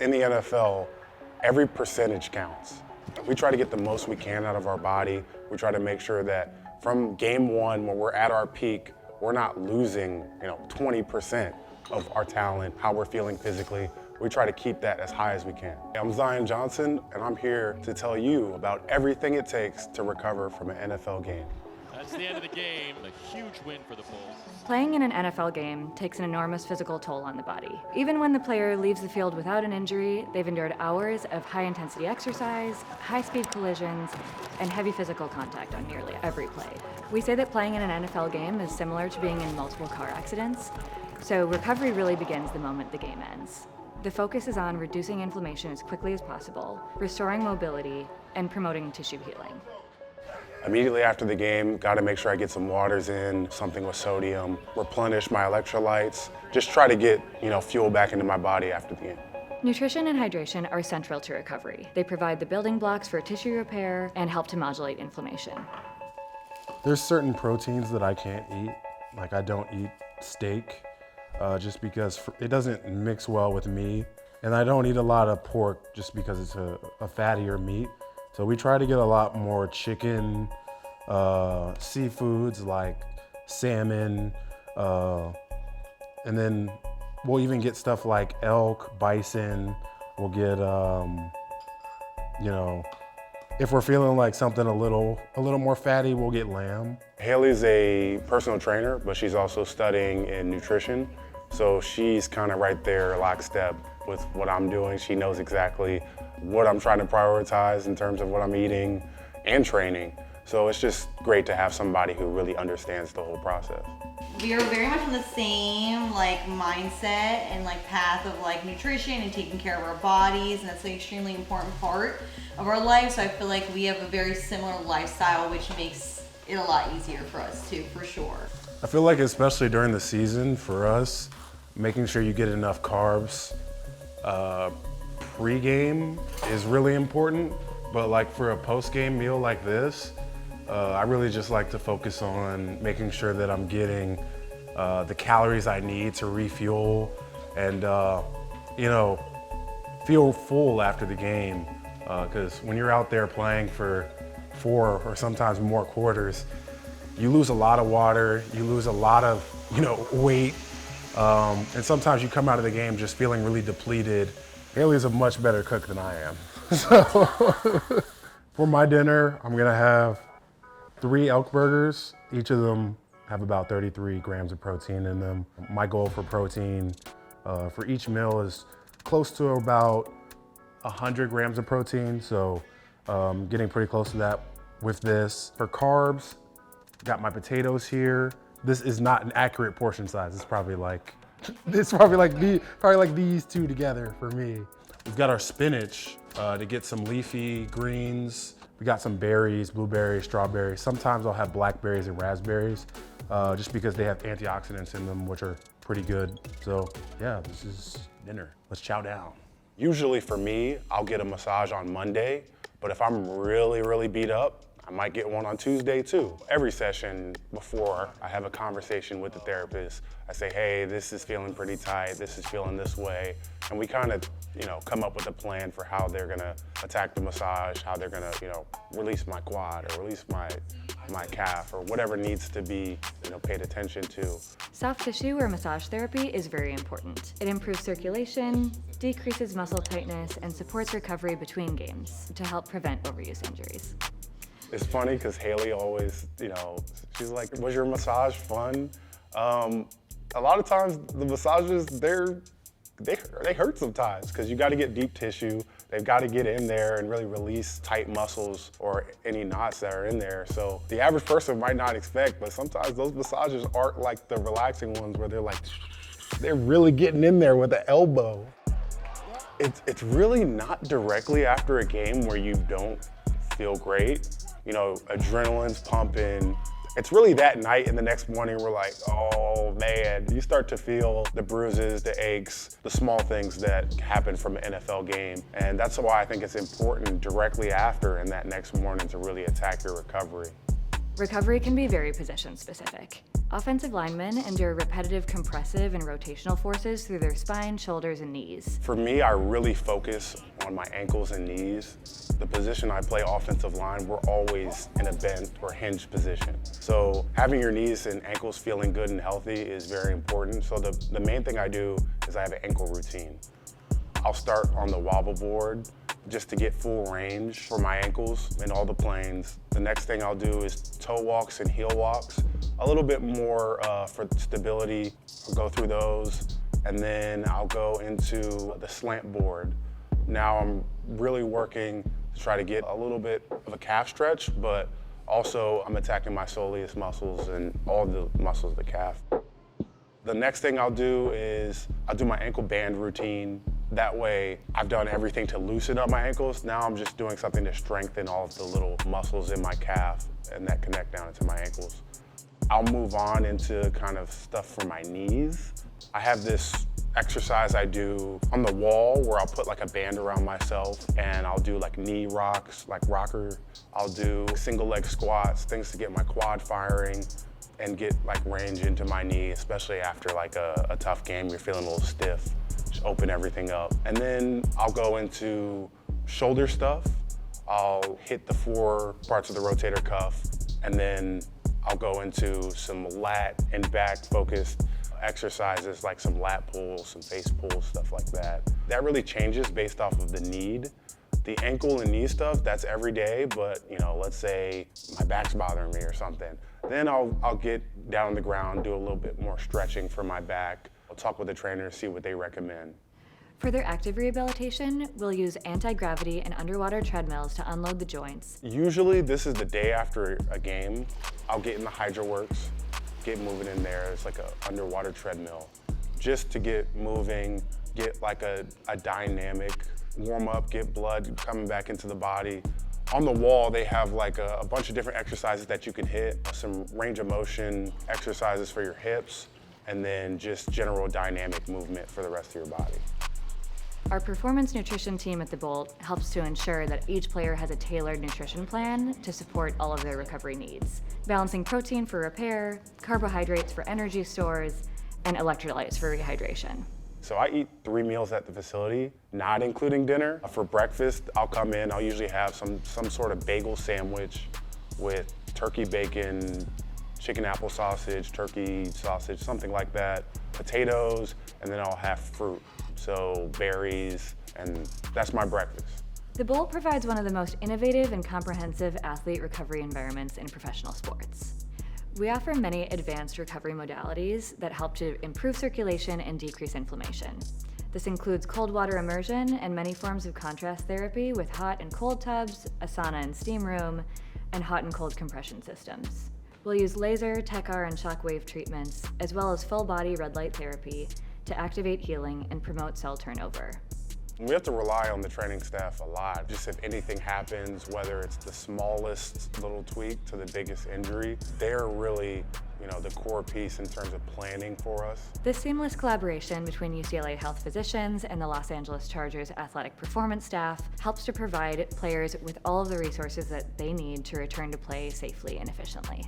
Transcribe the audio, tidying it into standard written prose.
In the NFL, every percentage counts. We try to get the most we can out of our body. We try to make sure that from game one, when we're at our peak, we're not losing 20% of our talent, how we're feeling physically. We try to keep that as high as we can. I'm Zion Johnson, and I'm here to tell you about everything it takes to recover from an NFL game. That's the end of the game, a huge win for the Bulls. Playing in an NFL game takes an enormous physical toll on the body. Even when the player leaves the field without an injury, they've endured hours of high-intensity exercise, high-speed collisions, and heavy physical contact on nearly every play. We say that playing in an NFL game is similar to being in multiple car accidents, so recovery really begins the moment the game ends. The focus is on reducing inflammation as quickly as possible, restoring mobility, and promoting tissue healing. Immediately after the game, got to make sure I get some waters in, something with sodium, replenish my electrolytes, just try to get, fuel back into my body after the game. Nutrition and hydration are central to recovery. They provide the building blocks for tissue repair and help to modulate inflammation. There's certain proteins that I can't eat. Like I don't eat steak just because it doesn't mix well with me. And I don't eat a lot of pork just because it's a fattier meat. So we try to get a lot more chicken, seafoods like salmon, and then we'll even get stuff like elk, bison. We'll get, if we're feeling like something a little more fatty, we'll get lamb. Haley's a personal trainer, but she's also studying in nutrition. So she's kind of right there lockstep with what I'm doing. She knows exactly what I'm trying to prioritize in terms of what I'm eating and training. So it's just great to have somebody who really understands the whole process. We are very much on the same mindset and path of nutrition and taking care of our bodies, and that's an extremely important part of our life. So I feel like we have a very similar lifestyle, which makes it a lot easier for us too, for sure. I feel like especially during the season for us, making sure you get enough carbs pre-game is really important, but for a post-game meal like this, I really just like to focus on making sure that I'm getting the calories I need to refuel and feel full after the game. Because when you're out there playing for 4 or sometimes more quarters, you lose a lot of water, you lose a lot of weight, and sometimes you come out of the game just feeling really depleted. Haley's a much better cook than I am. So for my dinner, I'm gonna have 3 elk burgers. Each of them have about 33 grams of protein in them. My goal for protein for each meal is close to about 100 grams of protein, so getting pretty close to that with this. For carbs, got my potatoes here. This is not an accurate portion size. It's probably like these two together for me. We've got our spinach to get some leafy greens. We got some berries, blueberries, strawberries. Sometimes I'll have blackberries and raspberries just because they have antioxidants in them, which are pretty good. So yeah, this is dinner. Let's chow down. Usually for me, I'll get a massage on Monday, but if I'm really, really beat up, I might get one on Tuesday too. Every session before I have a conversation with the therapist, I say, hey, this is feeling pretty tight, this is feeling this way. And we kind of, come up with a plan for how they're gonna attack the massage, how they're gonna, release my quad or release my calf or whatever needs to be, paid attention to. Soft tissue or massage therapy is very important. It improves circulation, decreases muscle tightness, and supports recovery between games to help prevent overuse injuries. It's funny because Haley always, she's like, was your massage fun? A lot of times the massages, they hurt sometimes because you got to get deep tissue. They've got to get in there and really release tight muscles or any knots that are in there. So the average person might not expect, but sometimes those massages aren't like the relaxing ones where they're really getting in there with the elbow. It's really not directly after a game where you don't feel great. Adrenaline's pumping. It's really that night and the next morning we're like, oh man, you start to feel the bruises, the aches, the small things that happen from an NFL game. And that's why I think it's important directly after and that next morning to really attack your recovery. Recovery can be very position specific. Offensive linemen endure repetitive compressive and rotational forces through their spine, shoulders, and knees. For me, I really focus on my ankles and knees. The position I play offensive line, we're always in a bent or hinge position. So having your knees and ankles feeling good and healthy is very important. So the main thing I do is I have an ankle routine. I'll start on the wobble board just to get full range for my ankles in all the planes. The next thing I'll do is toe walks and heel walks. A little bit more for stability. I'll go through those, and then I'll go into the slant board. Now I'm really working to try to get a little bit of a calf stretch, but also I'm attacking my soleus muscles and all the muscles of the calf. The next thing I'll do is I'll do my ankle band routine. That way, I've done everything to loosen up my ankles. Now I'm just doing something to strengthen all of the little muscles in my calf and that connect down into my ankles. I'll move on into kind of stuff for my knees. I have this exercise I do on the wall where I'll put like a band around myself and I'll do like knee rocks, like rocker. I'll do single leg squats, things to get my quad firing and get like range into my knee, especially after like a tough game, you're feeling a little stiff. Just open everything up. And then I'll go into shoulder stuff. I'll hit the 4 parts of the rotator cuff, and then I'll go into some lat and back focused exercises like some lat pulls, some face pulls, stuff like that. That really changes based off of the need. The ankle and knee stuff, that's every day, but let's say my back's bothering me or something. Then I'll get down on the ground, do a little bit more stretching for my back. I'll talk with the trainer, see what they recommend. For their active rehabilitation, we'll use anti-gravity and underwater treadmills to unload the joints. Usually this is the day after a game. I'll get in the HydroWorks, get moving in there. It's like an underwater treadmill. Just to get moving, get like a dynamic warm up, get blood coming back into the body. On the wall, they have like a bunch of different exercises that you can hit, some range of motion exercises for your hips, and then just general dynamic movement for the rest of your body. Our performance nutrition team at the Bolt helps to ensure that each player has a tailored nutrition plan to support all of their recovery needs, balancing protein for repair, carbohydrates for energy stores, and electrolytes for rehydration. So I eat 3 meals at the facility, not including dinner. For breakfast, I'll come in, I'll usually have some sort of bagel sandwich with turkey bacon, chicken apple sausage, turkey sausage, something like that, potatoes, and then I'll have fruit. So berries, and that's my breakfast. The Bolt provides one of the most innovative and comprehensive athlete recovery environments in professional sports. We offer many advanced recovery modalities that help to improve circulation and decrease inflammation. This includes cold water immersion and many forms of contrast therapy with hot and cold tubs, a sauna and steam room, and hot and cold compression systems. We'll use laser, TechR, and shockwave treatments, as well as full body red light therapy to activate healing and promote cell turnover. We have to rely on the training staff a lot. Just if anything happens, whether it's the smallest little tweak to the biggest injury, they're really, the core piece in terms of planning for us. This seamless collaboration between UCLA Health physicians and the Los Angeles Chargers athletic performance staff helps to provide players with all of the resources that they need to return to play safely and efficiently.